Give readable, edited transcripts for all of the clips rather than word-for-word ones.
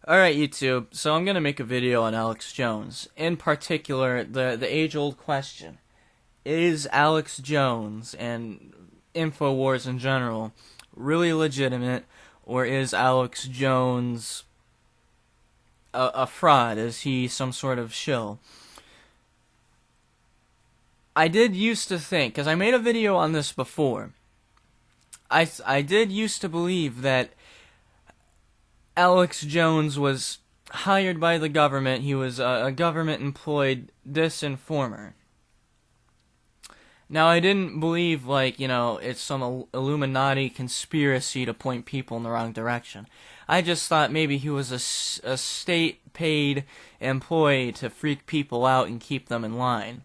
Alright, YouTube, so I'm gonna make a video on Alex Jones. In particular, the age-old question. Is Alex Jones, and InfoWars in general, really legitimate, or is Alex Jones a fraud? Is he some sort of shill? I did used to think, because I made a video on this before, I did used to believe that Alex Jones was hired by the government. He was a government-employed disinformer. Now, I didn't believe, it's some Illuminati conspiracy to point people in the wrong direction. I just thought maybe he was a state-paid employee to freak people out and keep them in line.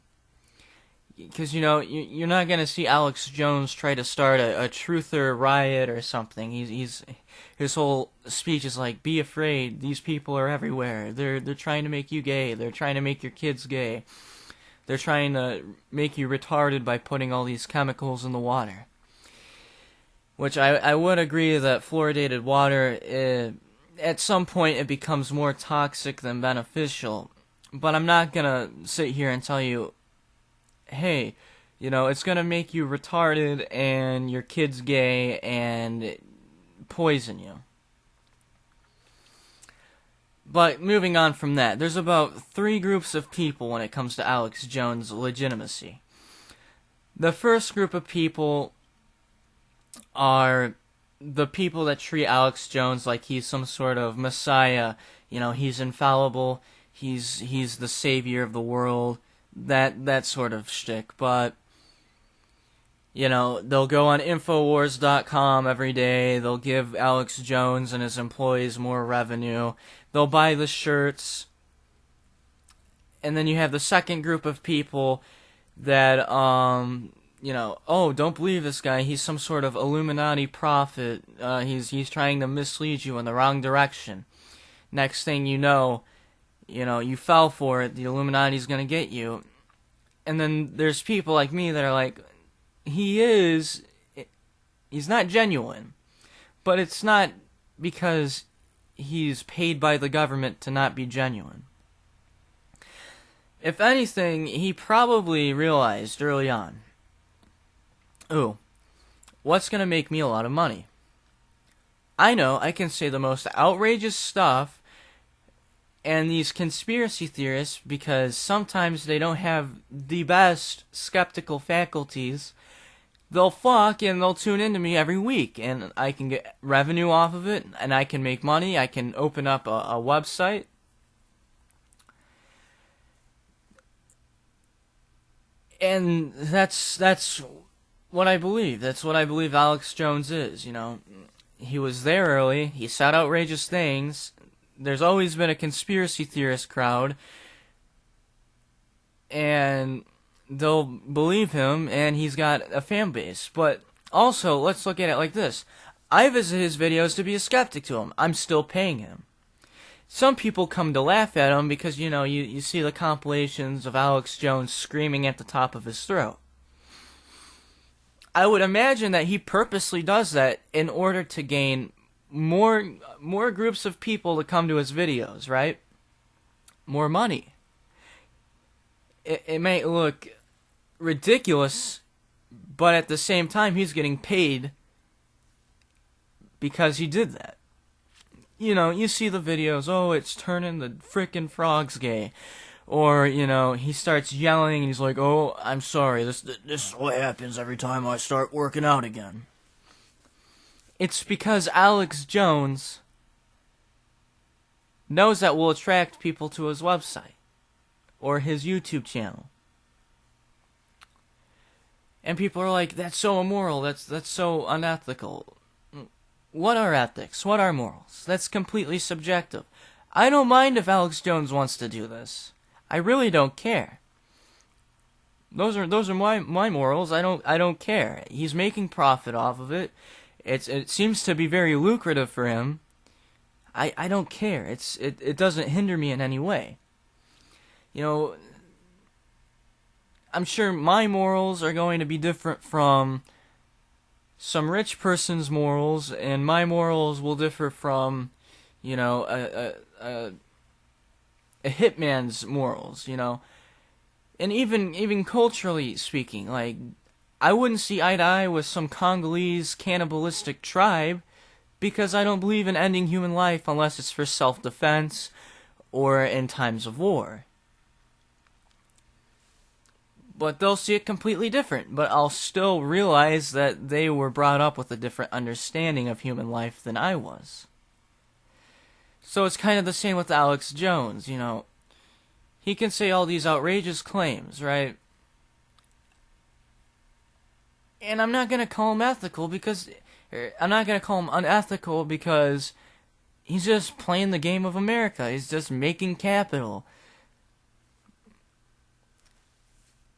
Because, you're not going to see Alex Jones try to start a truther riot or something. His whole speech is like, be afraid, these people are everywhere. They're trying to make you gay. They're trying to make your kids gay. They're trying to make you retarded by putting all these chemicals in the water. Which I would agree that fluoridated water, at some point it becomes more toxic than beneficial. But I'm not going to sit here and tell you, hey, it's going to make you retarded and your kid's gay and poison you. But moving on from that, there's about 3 groups of people when it comes to Alex Jones' legitimacy. The first group of people are the people that treat Alex Jones like he's some sort of messiah. He's infallible, he's the savior of the world. That sort of shtick, but they'll go on Infowars.com every day, they'll give Alex Jones and his employees more revenue, they'll buy the shirts, and then you have the second group of people that, oh, don't believe this guy, he's some sort of Illuminati prophet, he's trying to mislead you in the wrong direction. Next thing you know, you fell for it, the Illuminati's gonna get you. And then there's people like me that are like, he's not genuine. But it's not because he's paid by the government to not be genuine. If anything, he probably realized early on, ooh, what's gonna make me a lot of money? I know I can say the most outrageous stuff. And these conspiracy theorists, because sometimes they don't have the best skeptical faculties, they'll fuck and they'll tune into me every week. And I can get revenue off of it, and I can make money, I can open up a website. And that's what I believe. That's what I believe Alex Jones is, He was there early, he said outrageous things. There's always been a conspiracy theorist crowd, and they'll believe him, and he's got a fan base. But also, let's look at it like this. I visit his videos to be a skeptic to him. I'm still paying him. Some people come to laugh at him because, you see the compilations of Alex Jones screaming at the top of his throat. I would imagine that he purposely does that in order to gain more groups of people to come to his videos, right? More money. It may look ridiculous, but at the same time, he's getting paid because he did that. You see the videos, oh, it's turning the frickin' frogs gay. Or, he starts yelling and he's like, oh, I'm sorry, this is what happens every time I start working out again. It's because Alex Jones knows that will attract people to his website or his YouTube channel. And people are like, that's so immoral, that's so unethical. What are ethics? What are morals? That's completely subjective. I don't mind if Alex Jones wants to do this. I really don't care. Those are my morals. I don't care. He's making profit off of it. It seems to be very lucrative for him. I don't care. It doesn't hinder me in any way. I'm sure my morals are going to be different from some rich person's morals, and my morals will differ from, you know, a hitman's morals, you know. And even culturally speaking, like, I wouldn't see eye to eye with some Congolese cannibalistic tribe because I don't believe in ending human life unless it's for self-defense or in times of war. But they'll see it completely different, but I'll still realize that they were brought up with a different understanding of human life than I was. So it's kind of the same with Alex Jones, you know. He can say all these outrageous claims, right? And I'm not going to call him ethical because... I'm not going to call him unethical because he's just playing the game of America. He's just making capital.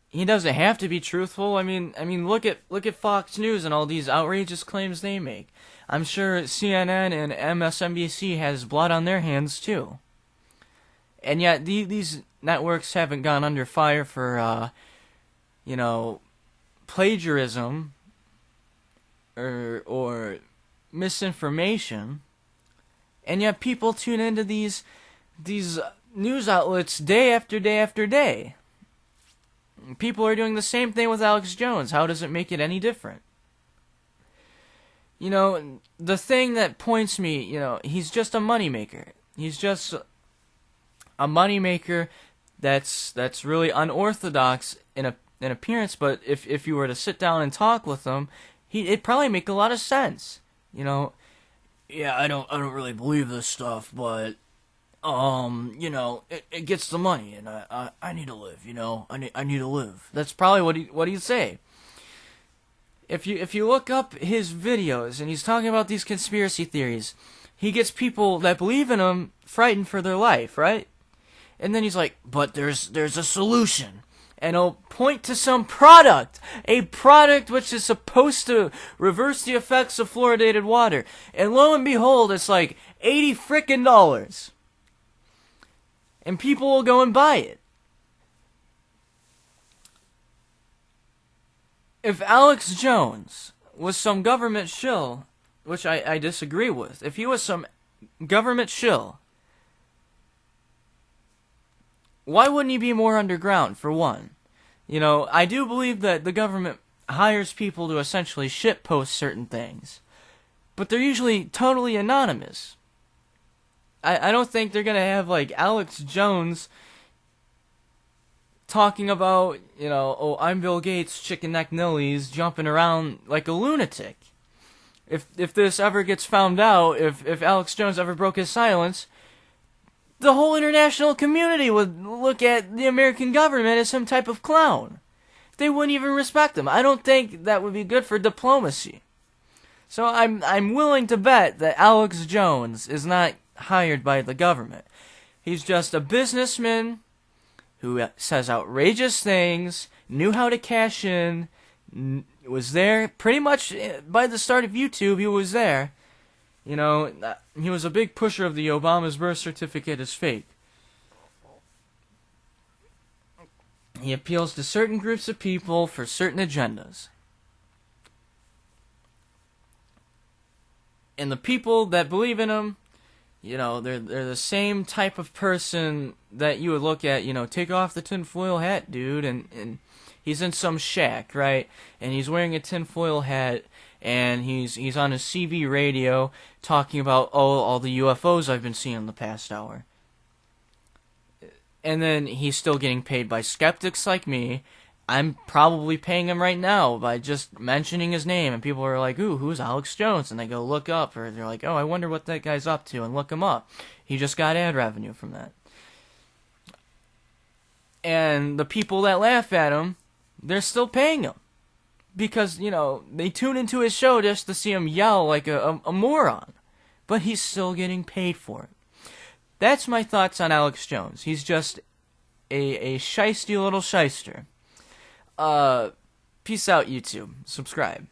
He doesn't have to be truthful. I mean, look at Fox News and all these outrageous claims they make. I'm sure CNN and MSNBC has blood on their hands too. And yet these networks haven't gone under fire for, you know, plagiarism or misinformation. And yet people tune into these news outlets day after day after day. People are doing the same thing with Alex Jones. How does it make it any different? You know, the thing that points me, you know, he's just a moneymaker. He's just a moneymaker that's really unorthodox in appearance, but if you were to sit down and talk with him, it'd probably make a lot of sense. You know, yeah, I don't really believe this stuff, but you know, it gets the money, and I need to live, you know, I need to live. That's probably what he'd say. If you look up his videos, and he's talking about these conspiracy theories, he gets people that believe in them frightened for their life, right? And then he's like, but there's a solution. And he'll point to some product, a product which is supposed to reverse the effects of fluoridated water. And lo and behold, it's like $80 frickin'. And people will go and buy it. If Alex Jones was some government shill, which I disagree with, if he was some government shill, why wouldn't he be more underground, for one? You know, I do believe that the government hires people to essentially shitpost certain things, but they're usually totally anonymous. I don't think they're going to have, like, Alex Jones talking about, you know, oh, I'm Bill Gates, chicken neck nillies, jumping around like a lunatic. If this ever gets found out, if Alex Jones ever broke his silence, the whole international community would look at the American government as some type of clown. They wouldn't even respect him. I don't think that would be good for diplomacy. So I'm willing to bet that Alex Jones is not hired by the government. He's just a businessman who says outrageous things, knew how to cash in, was there pretty much by the start of YouTube. He was there. You know, he was a big pusher of the Obama's birth certificate is fake. He appeals to certain groups of people for certain agendas. And the people that believe in him, you know, they're the same type of person that you would look at, you know, take off the tinfoil hat, dude, and he's in some shack, right? And he's wearing a tinfoil hat, and he's on his CB radio talking about, oh, all the UFOs I've been seeing in the past hour. And then he's still getting paid by skeptics like me. I'm probably paying him right now by just mentioning his name, and people are like, ooh, who's Alex Jones? And they go look up, or they're like, oh, I wonder what that guy's up to, and look him up. He just got ad revenue from that. And the people that laugh at him, they're still paying him. Because, you know, they tune into his show just to see him yell like a moron. But he's still getting paid for it. That's my thoughts on Alex Jones. He's just a shisty little shyster. Peace out, YouTube. Subscribe.